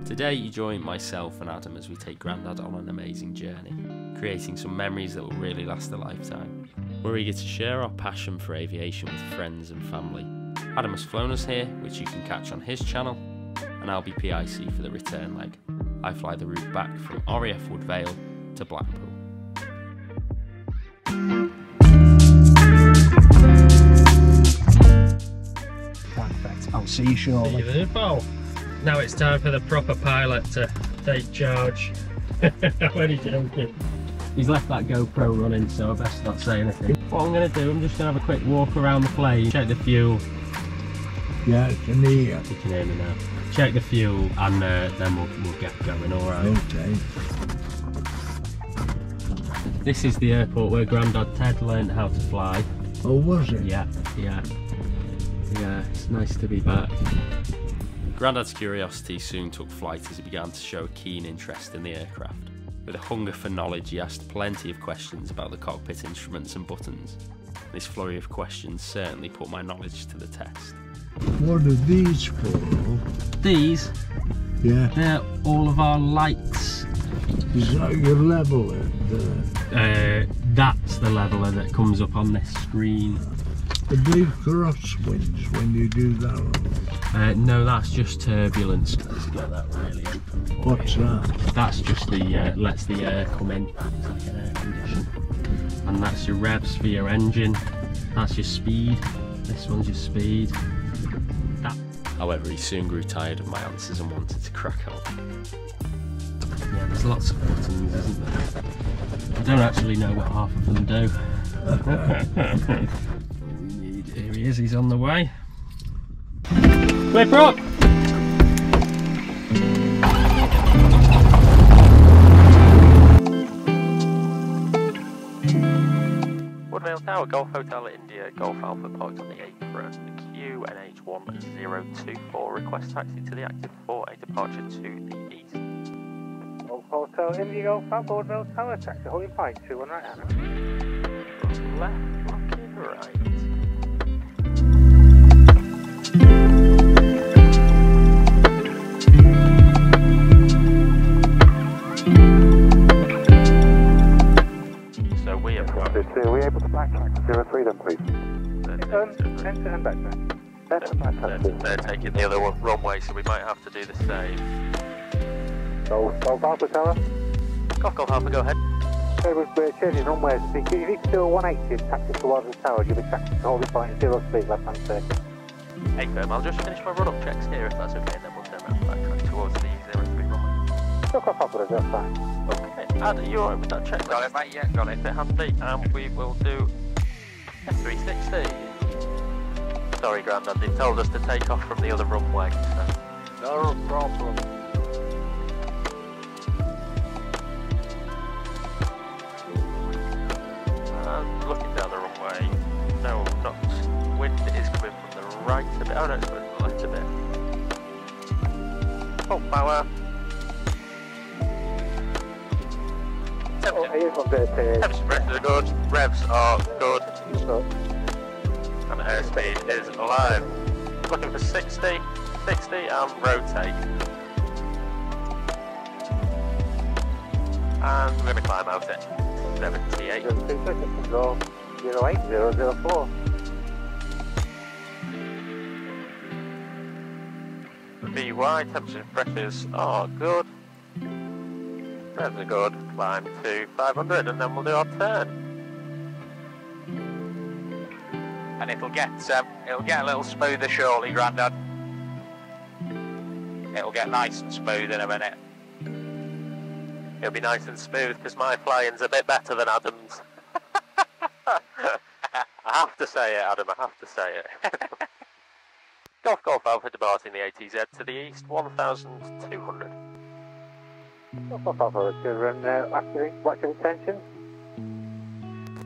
Today you join myself and Adam as we take Grandad on an amazing journey, creating some memories that will really last a lifetime. We're eager to share our passion for aviation with friends and family. Adam has flown us here, which you can catch on his channel, and I'll be PIC for the return leg. I fly the route back from RAF Woodvale to Blackpool. Perfect. I'll see you shortly. See you then, now it's time for the proper pilot to take charge. I'm only joking. He's left that GoPro running, so I best not say anything. What I'm going to do, I'm just going to have a quick walk around the plane, check the fuel. Yeah, I can hear. You can hear me now. Check the fuel and then we'll get going, alright? Okay. This is the airport where Grandad Ted learned how to fly. Oh, was it? Yeah, it's nice to be back. Grandad's curiosity soon took flight as he began to show a keen interest in the aircraft. With a hunger for knowledge, he asked plenty of questions about the cockpit instruments and buttons. This flurry of questions certainly put my knowledge to the test. What are these for? These? Yeah. They're all of our lights. Is that your leveler? That's the leveler that comes up on this screen. The big crosswinds when you do that one? No, that's just turbulence. Let's get that really open. What's that? That's just the lets the air come in. It's like an air condition. And that's your revs for your engine. That's your speed. This one's your speed. That. However, he soon grew tired of my answers and wanted to crack on. Yeah, there's lots of buttons, isn't there? I don't actually know what half of them do. Here he is, he's on the way. Clip up! Woodvale Tower, Golf Hotel India, Golf Alpha parked on the apron, EGNH 1024, request taxi to the active 4A departure to the east. Golf Hotel India, Golf Alpha, Woodvale Tower, taxi holding point 21 right hand. Left, looking right. So we have got... Are we able to backtrack to 03 then, please? Enter and backtrack. They're taking the other runway, so we might have to do the same. Golf Alpha Tower. Golf Alpha, go ahead. So we're changing runways. If you can do a 180 and taxi towards the tower, you'll be taxi to holding point 0 speed left hand circle. Hey firm, I'll just finish my run-up checks here if that's okay, and then we'll turn around backtrack towards the 03 runway. Still Golf Alpha, that's fine. Okay, Ad, are you alright with that check? Got it, mate, yeah, got it. A bit handy, and we will do F360. Sorry Grandad, they told us to take off from the other runway. So. No problem. And looking down the runway, no, not wind is coming from the right a bit. Oh no, it's coming from the left a bit. Full power. Temperature pressures are good, revs are good, and airspeed is alive. Looking for 60 and rotate. And we're going to climb out at 78. 08004. VY, temperature pressures are good. Revs are good. Climb to 500 and then we'll do our turn. And it'll get a little smoother shortly, Grandad. It'll get nice and smooth in a minute. It'll be nice and smooth because my flying's a bit better than Adam's. I have to say it, Adam, I have to say it. Golf Alpha departing the ATZ to the east, 1,200. Golf Alpha, what's your intention?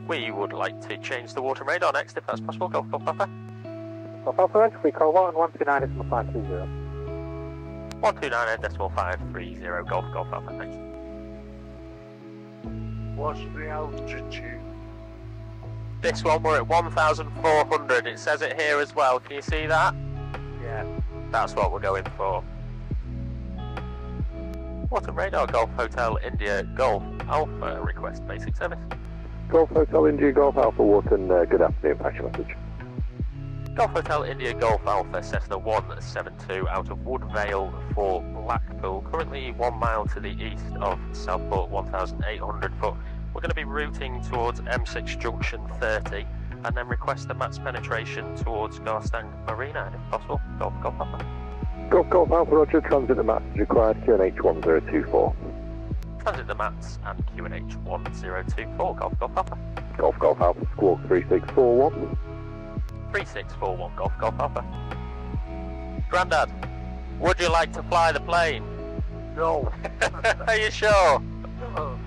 We would like to change the water radar next if that's possible, Golf Alpha. Golf Alpha, we call 129.530. 129.530, Golf Alpha, thanks. What's the altitude? This one we're at 1,400, it says it here as well, can you see that? Yeah. That's what we're going for. What a radar Golf Hotel India Golf Alpha request basic service. Golf Hotel India Golf Alpha Wharton, good afternoon, patch message. Golf Hotel India Golf Alpha Cessna 172 out of Woodvale for Blackpool, currently 1 mile to the east of Southport, 1,800 foot. We're going to be routing towards M6 Junction 30 and then request the max penetration towards Garstang Marina if possible. Golf Alpha. Golf Alpha Roger, transit the mats required, QNH 1024. Transit the mats and QNH 1024, Golf Alpha. Golf Alpha, squawk 3641. 3641, Golf Alpha. Grandad, would you like to fly the plane? No. Are you sure? No.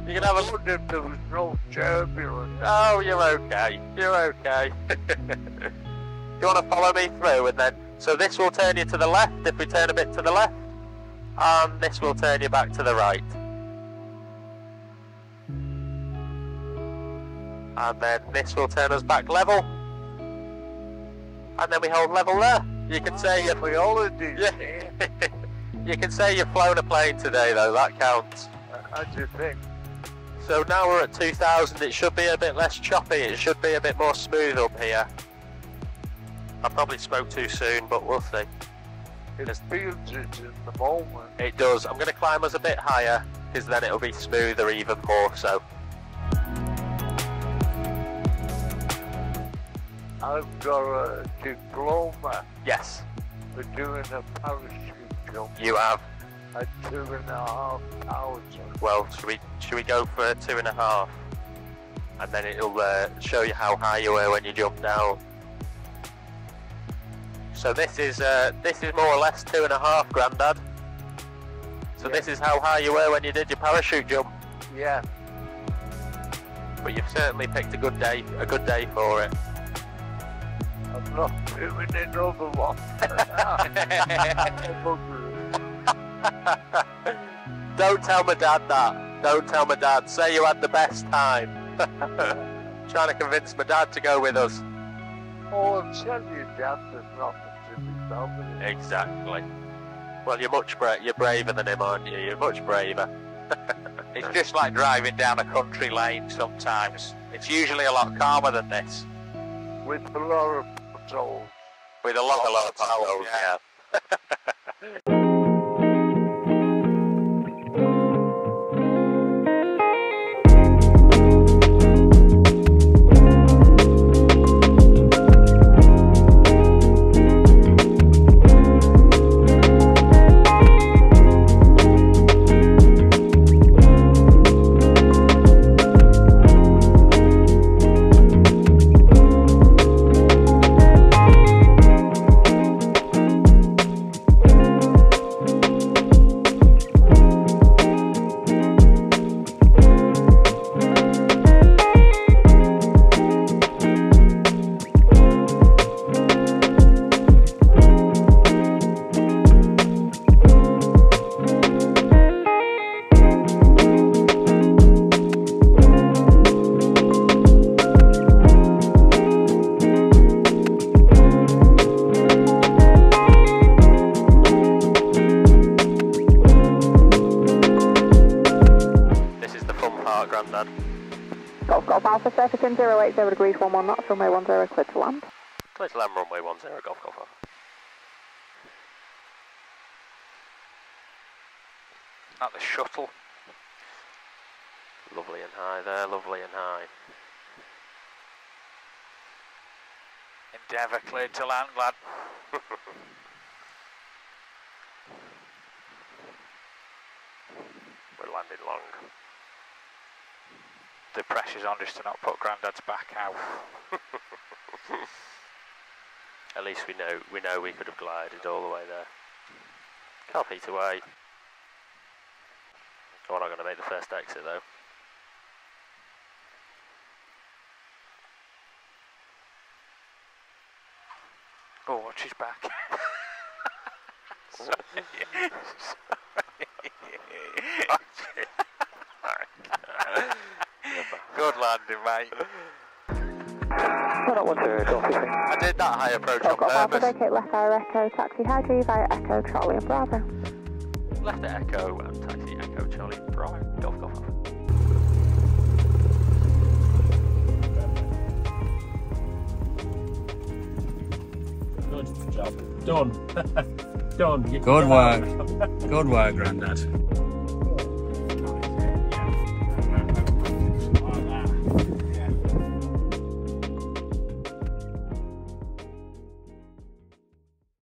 You can have a If there was no turbulence. Oh, you're okay. You're okay. You want to follow me through and then... So this will turn you to the left if we turn a bit to the left. And this will turn you back to the right. And then this will turn us back level. And then we hold level there. You can say you've... You can say you've flown a plane today though, that counts. How do you think? So now we're at 2,000, it should be a bit less choppy, it should be a bit more smooth up here. I probably spoke too soon, but we'll see. It feels it in the moment. It does. I'm going to climb us a bit higher, because then it'll be smoother even more so. I've got a diploma Yes, for doing a parachute jump you have. at 2,500. Well, should we go for 2.5? And then it'll show you how high you were when you jump down. So this is more or less 2.5, Grandad. So Yeah. this is how high you were when you did your parachute jump. Yeah, But you've certainly picked a good day for it. I'm not doing another one. Don't tell my dad that. Don't tell my dad. Say you had the best time. Trying to convince my dad to go with us. Oh, I'll tell you that there's nothing to be bothered. Exactly. Well, you're braver than him, aren't you? You're much braver. It's just like driving down a country lane sometimes. It's usually a lot calmer than this. With a lot of patrols. With a lot of patrols, yeah. Grandad. Golf Alpha, surface in 080 degrees 11 knots, runway 10, clear to land. Clear to land, runway 10, Golf Alpha. Not the shuttle. Lovely and high there, lovely and high. Endeavour cleared to land, lad. We're landing long. The pressure's on just to not put Grandad's back out. At least we know we could have glided all the way there. 12 feet away. We're not going to make the first exit though. Oh, watch his back. Good landing, mate. I did that high approach on Golf Alpha, purpose. vacate left fire echo, taxi high G via echo, Charlie and Bravo. left at Echo and taxi Echo Charlie Bravo. Golf, golf. Good job. Done. Done. Good work. Good work, Grandad.